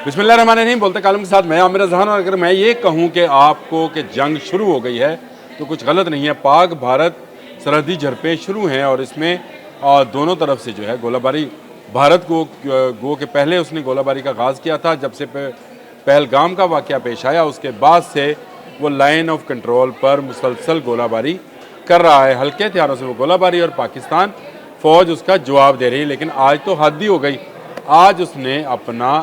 बिस्मिल्लाहिर्रहमानिर्रहीम। बोलते कालम के साथ मैं आमिर अजहान। और अगर मैं ये कहूँ कि आपको कि जंग शुरू हो गई है तो कुछ गलत नहीं है। पाक भारत सरहदी झड़पें शुरू हैं और इसमें दोनों तरफ से जो है गोलाबारी, भारत को गो के पहले उसने गोलाबारी का आगाज़ किया था जब से पहलगाम का वाक़या पेश आया, उसके बाद से वो लाइन ऑफ कंट्रोल पर मुसलसल गोलाबारी कर रहा है। हल्के हथियारों से वो गोलाबारी और पाकिस्तान फ़ौज उसका जवाब दे रही है। लेकिन आज तो हद ही हो गई। आज उसने अपना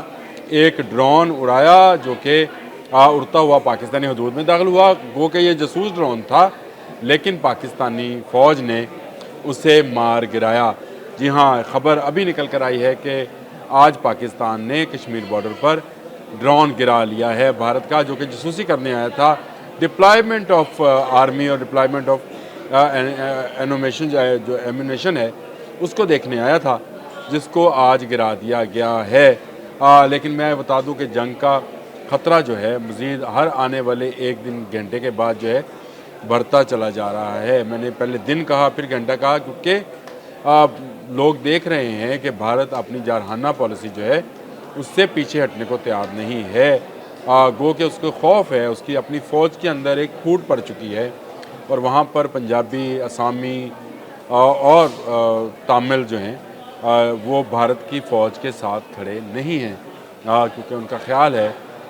एक ड्रोन उड़ाया जो कि उड़ता हुआ पाकिस्तानी हदूद में दाखिल हुआ। गो कि ये जासूस ड्रोन था, लेकिन पाकिस्तानी फ़ौज ने उसे मार गिराया। जी हाँ, ख़बर अभी निकल कर आई है कि आज पाकिस्तान ने कश्मीर बॉर्डर पर ड्रोन गिरा लिया है भारत का, जो कि जासूसी करने आया था। डिप्लॉयमेंट ऑफ आर्मी और डिप्लॉयमेंट ऑफ एनोमेशन जो एम्यूनेशन है उसको देखने आया था, जिसको आज गिरा दिया गया है। लेकिन मैं बता दूं कि जंग का ख़तरा जो है मज़ीद हर आने वाले एक दिन घंटे के बाद जो है बढ़ता चला जा रहा है। मैंने पहले दिन कहा फिर घंटा कहा, क्योंकि लोग देख रहे हैं कि भारत अपनी जारहाना पॉलिसी जो है उससे पीछे हटने को तैयार नहीं है। गो कि उसको खौफ है, उसकी अपनी फ़ौज के अंदर एक फूट पड़ चुकी है और वहाँ पर पंजाबी, असामी और तामिल जो हैं वो भारत की फ़ौज के साथ खड़े नहीं हैं, क्योंकि उनका ख़्याल है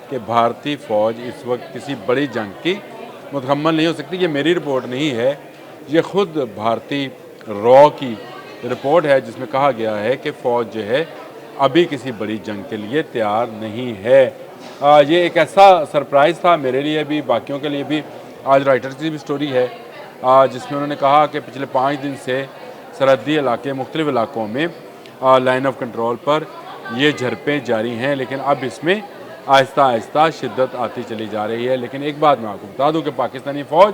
कि भारतीय फ़ौज इस वक्त किसी बड़ी जंग की मुकम्मल नहीं हो सकती। ये मेरी रिपोर्ट नहीं है, ये ख़ुद भारतीय रॉ की रिपोर्ट है जिसमें कहा गया है कि फ़ौज जो है अभी किसी बड़ी जंग के लिए तैयार नहीं है। ये एक ऐसा सरप्राइज़ था मेरे लिए भी, बाकियों के लिए भी। आज राइटर्स की भी स्टोरी है जिसमें उन्होंने कहा कि पिछले 5 दिन से सरहदी इलाके मुख्तलिफ़ इलाकों में लाइन ऑफ कंट्रोल पर ये झड़पें जारी हैं, लेकिन अब इसमें आहिस्ता आहिस्ता शिद्दत आती चली जा रही है। लेकिन एक बात मैं आपको बता दूं कि पाकिस्तानी फ़ौज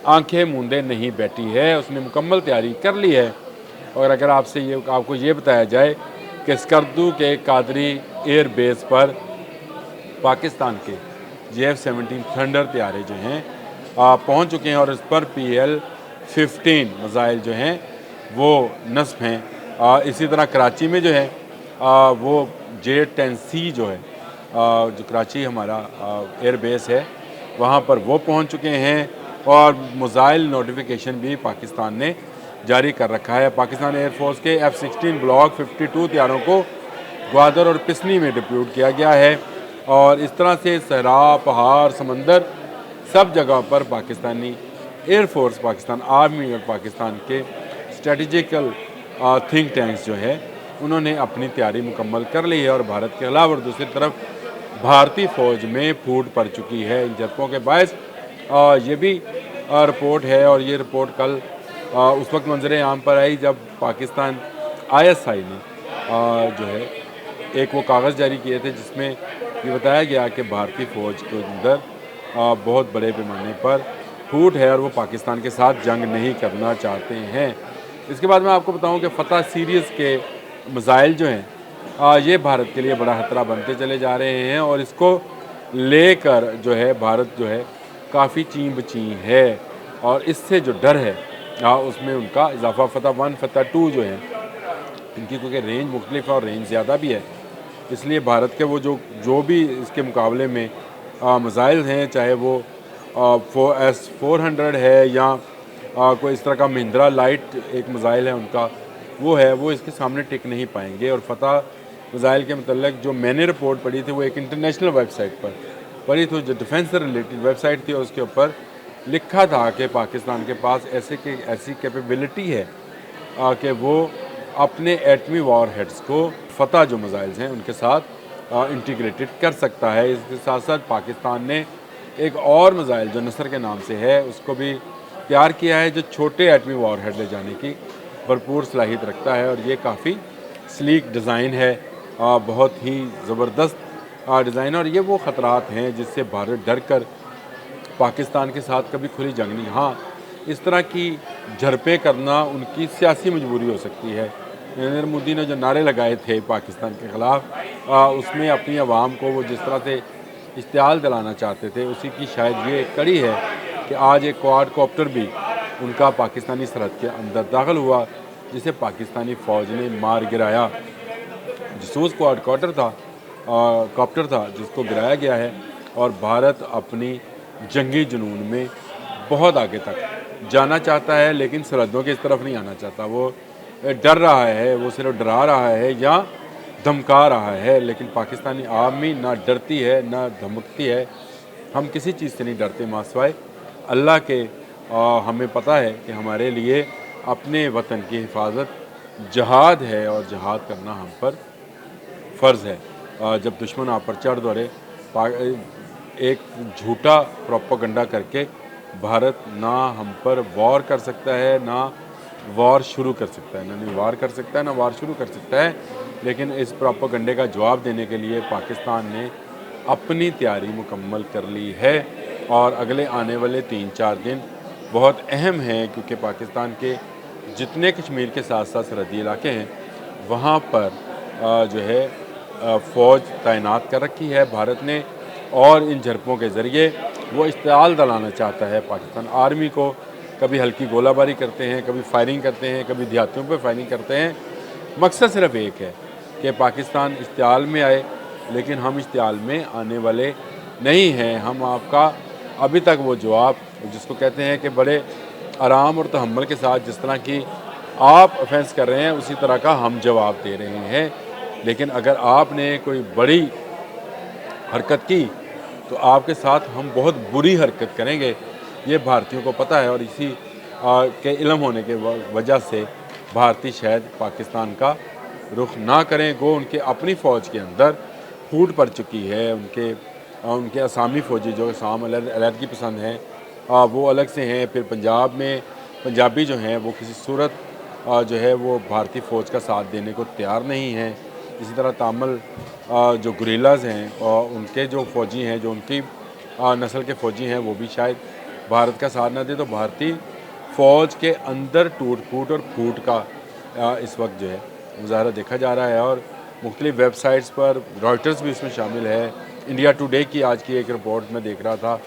आंखें मूंदे नहीं बैठी है, उसने मुकम्मल तैयारी कर ली है। और अगर आपको ये बताया जाए कि स्कर्दू के कादरी एयर बेस पर पाकिस्तान के JF-17 थंडर त्यारे जो हैं पहुँच चुके हैं और इस पर PL-15 मिसाइल जो हैं वो नस्ब हैं। इसी तरह कराची में जो है वो J-10C जो है जो कराची हमारा एयर बेस है वहाँ पर वो पहुँच चुके हैं और मिसाइल नोटिफिकेशन भी पाकिस्तान ने जारी कर रखा है। पाकिस्तान एयरफोर्स के F-16 ब्लॉक 52 त्यारों को ग्वादर और पिसनी में डिप्यूट किया गया है और इस तरह से सहरा, पहाड़, समंदर सब जगह पर पाकिस्तानी एयरफोर्स, पाकिस्तान आर्मी और पाकिस्तान के स्ट्रेटजिकल थिंक टैंक्स जो है उन्होंने अपनी तैयारी मुकम्मल कर ली है। और भारत के अलावा और दूसरी तरफ भारतीय फ़ौज में फूट पड़ चुकी है इन झड़पों के बायस। ये भी रिपोर्ट है और ये रिपोर्ट कल उस वक्त मंजर आम पर आई जब पाकिस्तान ISI ने जो है एक वो कागज़ जारी किए थे जिसमें ये बताया गया कि भारतीय फ़ौज के अंदर बहुत बड़े पैमाने पर फूट है और वो पाकिस्तान के साथ जंग नहीं करना चाहते हैं। इसके बाद मैं आपको बताऊं कि फ़तह सीरीज़ के मिसाइल जो हैं ये भारत के लिए बड़ा खतरा बनते चले जा रहे हैं और इसको लेकर जो है भारत जो है काफ़ी चीं बचीं है और इससे जो डर है उसमें उनका इजाफा फ़तह 1, फ़तह 2 जो है इनकी क्योंकि रेंज मुख्तलिफ है और रेंज ज़्यादा भी है, इसलिए भारत के वो जो भी इसके मुकाबले में मिसाइल हैं, चाहे वो S-400 है या कोई इस तरह का महिंद्रा लाइट एक मिसाइल है उनका, वो इसके सामने टिक नहीं पाएंगे। और फ़तह मिसाइल के मतलब जो मैंने रिपोर्ट पढ़ी थी वो एक इंटरनेशनल वेबसाइट पर पढ़ी थी जो डिफेंस से रिलेटेड वेबसाइट थी और उसके ऊपर लिखा था कि पाकिस्तान के पास ऐसी कैपेबिलिटी है कि वो अपने एटमी वॉर हेड्स को फ़तह जो मिसाइल्स हैं उनके साथ इंटीग्रेटेड कर सकता है। इसके साथ साथ पाकिस्तान ने एक और मिसाइल जो नसर के नाम से है उसको भी तैयार किया है जो छोटे एटमी वॉर हेड ले जाने की भरपूर सलाहियत रखता है और ये काफ़ी स्लीक डिज़ाइन है, बहुत ही ज़बरदस्त डिज़ाइन। और ये वो ख़तरात हैं जिससे भारत डर कर पाकिस्तान के साथ कभी खुली जंग नहीं। हाँ, इस तरह की झड़पें करना उनकी सियासी मजबूरी हो सकती है। नरेंद्र मोदी ने जो नारे लगाए थे पाकिस्तान के ख़िलाफ़ उसमें अपनी आवाम को वो जिस तरह से इश्तियाल दिलाना चाहते थे उसी की शायद ये कड़ी है कि आज एक क्वाड कॉप्टर भी उनका पाकिस्तानी सरहद के अंदर दाखिल हुआ जिसे पाकिस्तानी फ़ौज ने मार गिराया। जासूस क्वाड कॉप्टर था कॉप्टर था जिसको गिराया गया है, और भारत अपनी जंगी जुनून में बहुत आगे तक जाना चाहता है, लेकिन सरहदों की इस तरफ नहीं आना चाहता। वो डर रहा है, वो सिर्फ डरा रहा है या धमका रहा है, लेकिन पाकिस्तानी आर्मी ना डरती है ना धमकती है। हम किसी चीज़ से नहीं डरते मासवाए अल्लाह के। हमें पता है कि हमारे लिए अपने वतन की हिफाजत जहाद है, और जहाद करना हम पर फ़र्ज़ है। जब दुश्मन आप पर चढ़ दौड़े, एक झूठा प्रोपेगेंडा करके भारत ना हम पर वॉर कर सकता है, ना वॉर शुरू कर सकता है, ना नहीं वार कर सकता है, ना वार शुरू कर सकता है। लेकिन इस प्रोपेगेंडे का जवाब देने के लिए पाकिस्तान ने अपनी तैयारी मुकम्मल कर ली है, और अगले आने वाले 3-4 दिन बहुत अहम हैं, क्योंकि पाकिस्तान के जितने कश्मीर के साथ साथ सरहदी इलाके हैं वहाँ पर जो है फ़ौज तैनात कर रखी है भारत ने, और इन झड़पों के ज़रिए वो इश्तिआल दिलाना चाहता है पाकिस्तान आर्मी को। कभी हल्की गोलाबारी करते हैं, कभी फायरिंग करते हैं, कभी देहातियों पर फायरिंग करते हैं। मकसद सिर्फ एक है कि पाकिस्तान इश्तिआल में आए, लेकिन हम इश्तिआल में आने वाले नहीं हैं। हम आपका अभी तक वो जवाब जिसको कहते हैं कि बड़े आराम और तहम्मुल के साथ जिस तरह की आप ऑफेंस कर रहे हैं, उसी तरह का हम जवाब दे रहे हैं। लेकिन अगर आपने कोई बड़ी हरकत की तो आपके साथ हम बहुत बुरी हरकत करेंगे, ये भारतीयों को पता है। और इसी के इल्म होने के वजह से भारतीय शायद पाकिस्तान का रुख ना करें। गो उनके अपनी फ़ौज के अंदर फूट पड़ चुकी है। उनके असामी फ़ौजी जो असाम अलहदगी पसंद हैं, वो अलग से हैं। फिर पंजाब में पंजाबी जो हैं वो किसी सूरत जो है वो भारतीय फ़ौज का साथ देने को तैयार नहीं हैं। इसी तरह तामिल जो गुरिल्लाज़ हैं और उनके जो फ़ौजी हैं, जो उनकी नस्ल के फ़ौजी हैं, वो भी शायद भारत का साथ ना दे। तो भारतीय फ़ौज के अंदर टूट फूट और फूट का इस वक्त जो है मुज़ाहरा देखा जा रहा है। और मुख्तलिफ़ वेबसाइट्स पर रॉयटर्स भी इसमें शामिल है। इंडिया टुडे की आज की एक रिपोर्ट में देख रहा था,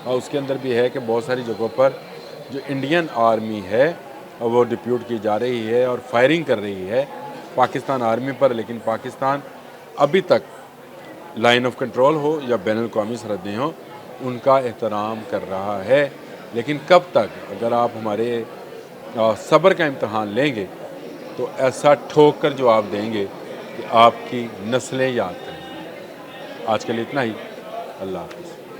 और उसके अंदर भी है कि बहुत सारी जगहों पर जो इंडियन आर्मी है वो डिप्यूट की जा रही है और फायरिंग कर रही है पाकिस्तान आर्मी पर। लेकिन पाकिस्तान अभी तक लाइन ऑफ कंट्रोल हो या बैनुल-अक़वामी सरहदें हों, उनका एहतराम कर रहा है। लेकिन कब तक? अगर आप हमारे सब्र का इम्तहान लेंगे तो ऐसा ठोक कर जवाब देंगे कि आपकी नस्लें याद करेंगी। आज के लिए इतना ही। अल्लाह हाफ़िज़।